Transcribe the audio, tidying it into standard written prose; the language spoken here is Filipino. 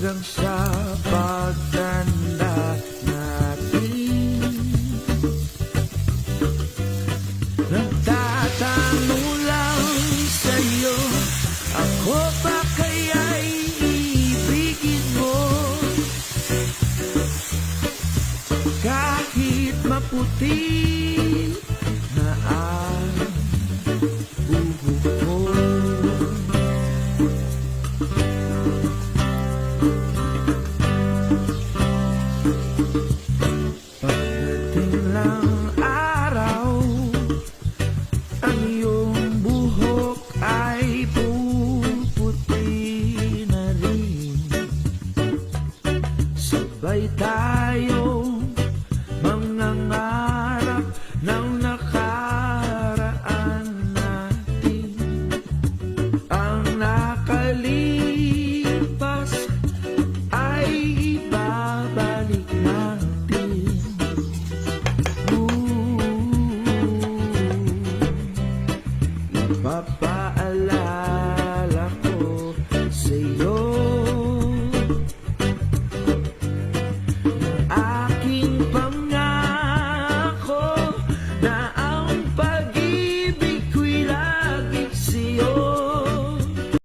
hanggang sa pagtanda natin. Nagtatanong lang sa'yo, ako ba kaya'y ibigin mo? Kahit maputi na ang buhok mo. Pagdating ng araw, ang iyong buhok ay puputi na rin. Sabay tayo